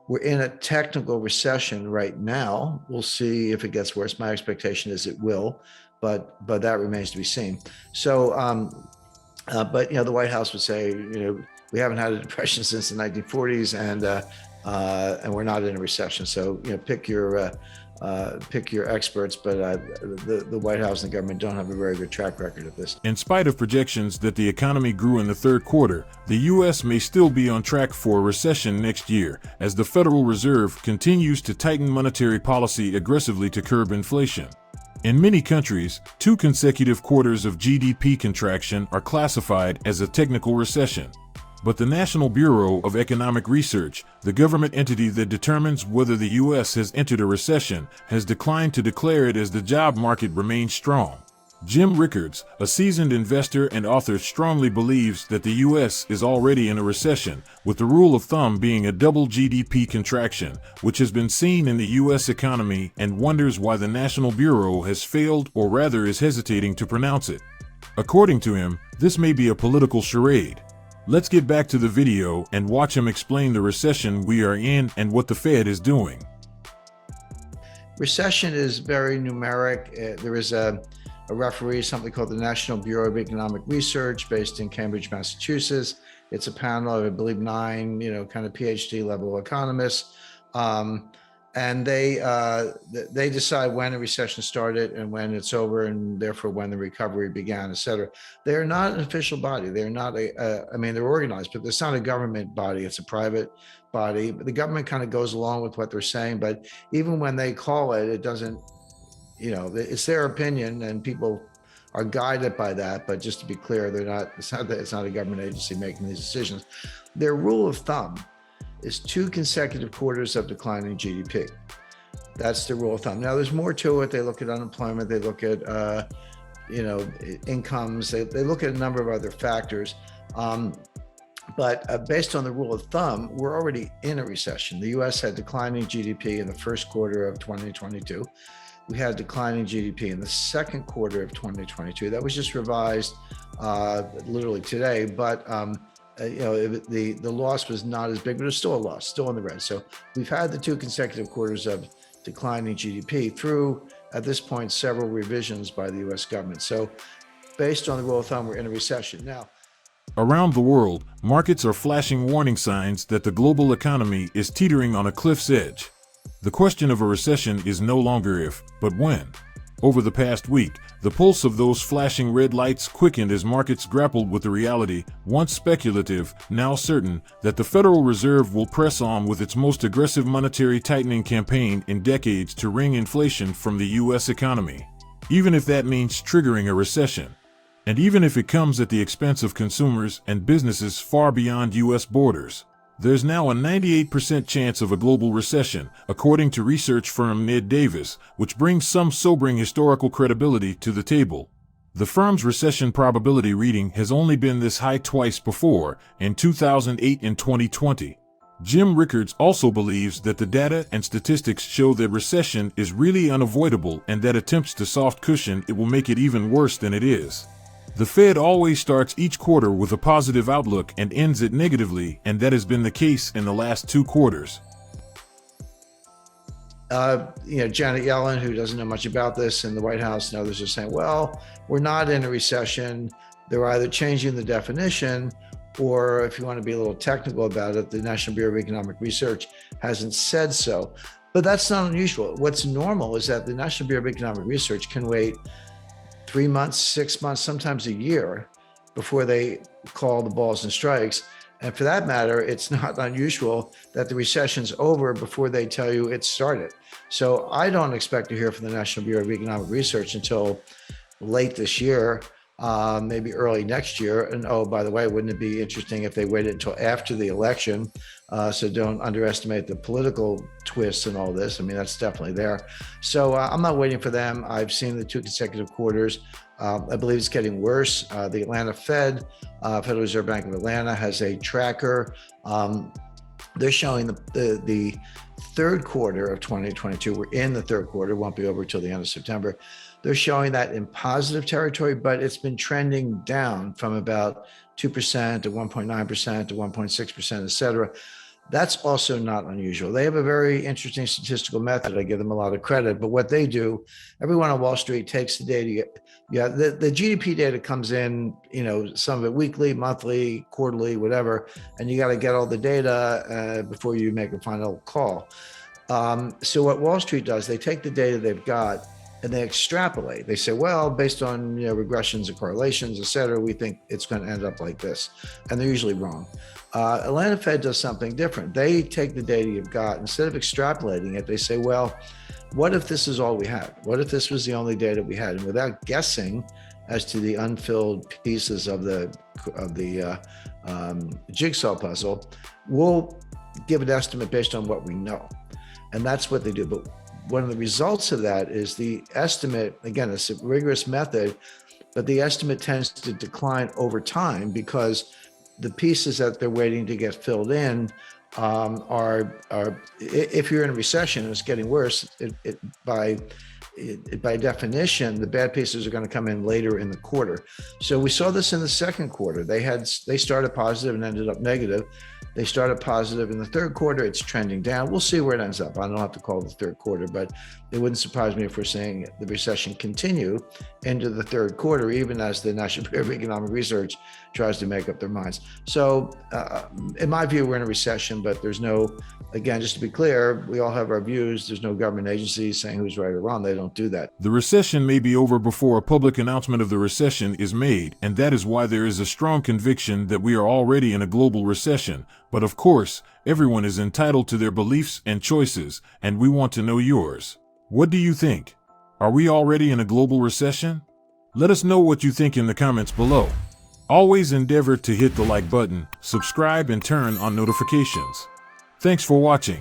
We're in a technical recession right now. We'll see if it gets worse. My expectation is it will, but that remains to be seen. So, but the White House would say, we haven't had a depression since the 1940s, and we're not in a recession. So, pick your experts, but the White House and the government don't have a very good track record of this. In spite of projections that the economy grew in the third quarter, the U.S. may still be on track for a recession next year, as the Federal Reserve continues to tighten monetary policy aggressively to curb inflation. In many countries, 2 consecutive quarters of GDP contraction are classified as a technical recession. But the National Bureau of Economic Research, the government entity that determines whether the U.S. has entered a recession, has declined to declare it as the job market remains strong. Jim Rickards, a seasoned investor and author, strongly believes that the U.S. is already in a recession, with the rule of thumb being a double GDP contraction, which has been seen in the U.S. economy, and wonders why the National Bureau has failed, or rather is hesitating to pronounce it. According to him, this may be a political charade. Let's get back to the video and watch him explain the recession we are in and what the Fed is doing. Recession is very numeric. There is a referee, something called the National Bureau of Economic Research, based in Cambridge, Massachusetts. It's a panel of, I believe, 9, kind of PhD level economists. And they decide when a recession started and when it's over, and therefore when the recovery began, et cetera. They're not an official body. They're not they're organized, but it's not a government body. It's a private body. The government kind of goes along with what they're saying, but even when they call it, it doesn't, it's their opinion, and people are guided by that. But just to be clear, it's not a government agency making these decisions. Their rule of thumb is 2 consecutive quarters of declining GDP. That's the rule of thumb. Now, there's more to it. They look at unemployment. They look at, incomes. They look at a number of other factors. But based on the rule of thumb, we're already in a recession. The U.S. had declining GDP in the first quarter of 2022. We had declining GDP in the second quarter of 2022. That was just revised literally today, but the loss was not as big, but it's still a loss, still in the red. So we've had the 2 consecutive quarters of declining GDP through, at this point, several revisions by the U.S. government. So based on the rule of thumb, we're in a recession. Now, around the world, markets are flashing warning signs that the global economy is teetering on a cliff's edge. The question of a recession is no longer if, but when. Over the past week, the pulse of those flashing red lights quickened as markets grappled with the reality, once speculative, now certain, that the Federal Reserve will press on with its most aggressive monetary tightening campaign in decades to wring inflation from the U.S. economy, even if that means triggering a recession, and even if it comes at the expense of consumers and businesses far beyond U.S. borders. There's now a 98% chance of a global recession, according to research firm Ned Davis, which brings some sobering historical credibility to the table. The firm's recession probability reading has only been this high twice before, in 2008 and 2020. Jim Rickards also believes that the data and statistics show that recession is really unavoidable, and that attempts to soft cushion it will make it even worse than it is. The Fed always starts each quarter with a positive outlook and ends it negatively, and that has been the case in the last 2 quarters. Janet Yellen, who doesn't know much about this, in the White House and others are saying, well, we're not in a recession. They're either changing the definition, or if you want to be a little technical about it, the National Bureau of Economic Research hasn't said so. But that's not unusual. What's normal is that the National Bureau of Economic Research can wait 3 months, 6 months, sometimes a year before they call the balls and strikes. And for that matter, it's not unusual that the recession's over before they tell you it started. So I don't expect to hear from the National Bureau of Economic Research until late this year, maybe early next year. And oh, by the way, wouldn't it be interesting if they waited until after the election? So don't underestimate the political twists and all this. I mean, that's definitely there. So I'm not waiting for them. I've seen the 2 consecutive quarters. I believe it's getting worse. The Atlanta Federal Reserve Bank of Atlanta, has a tracker. They're showing the third quarter of 2022. We're in the third quarter, won't be over till the end of September. They're showing that in positive territory, but it's been trending down from about 2% to 1.9% to 1.6%, et cetera. That's also not unusual. They have a very interesting statistical method. I give them a lot of credit. But what they do, everyone on Wall Street takes the data. Yeah, the GDP data comes in, some of it weekly, monthly, quarterly, whatever, and you got to get all the data before you make a final call. So what Wall Street does, they take the data they've got and they extrapolate. They say, well, based on regressions and correlations, et cetera, we think it's going to end up like this, and they're usually wrong. Atlanta Fed does something different. They take the data you've got, instead of extrapolating it, they say, well, what if this is all we had? What if this was the only data we had? And without guessing as to the unfilled pieces of the jigsaw puzzle, we'll give an estimate based on what we know. And that's what they do. But one of the results of that is the estimate, again, it's a rigorous method, but the estimate tends to decline over time because the pieces that they're waiting to get filled in are if you're in a recession and it's getting worse, by definition, the bad pieces are going to come in later in the quarter. So we saw this in the second quarter. They started positive and ended up negative. They started positive in the third quarter. It's trending down. We'll see where it ends up. I don't have to call it the third quarter, but it wouldn't surprise me if we're seeing the recession continue into the third quarter, even as the National Bureau of Economic Research tries to make up their minds. So in my view, we're in a recession, but there's no, again, just to be clear, we all have our views. There's no government agency saying who's right or wrong. They don't do that. The recession may be over before a public announcement of the recession is made, and that is why there is a strong conviction that we are already in a global recession. But of course, everyone is entitled to their beliefs and choices, and we want to know yours. What do you think? Are we already in a global recession? Let us know what you think in the comments below. Always endeavor to hit the like button, subscribe, and turn on notifications. Thanks for watching.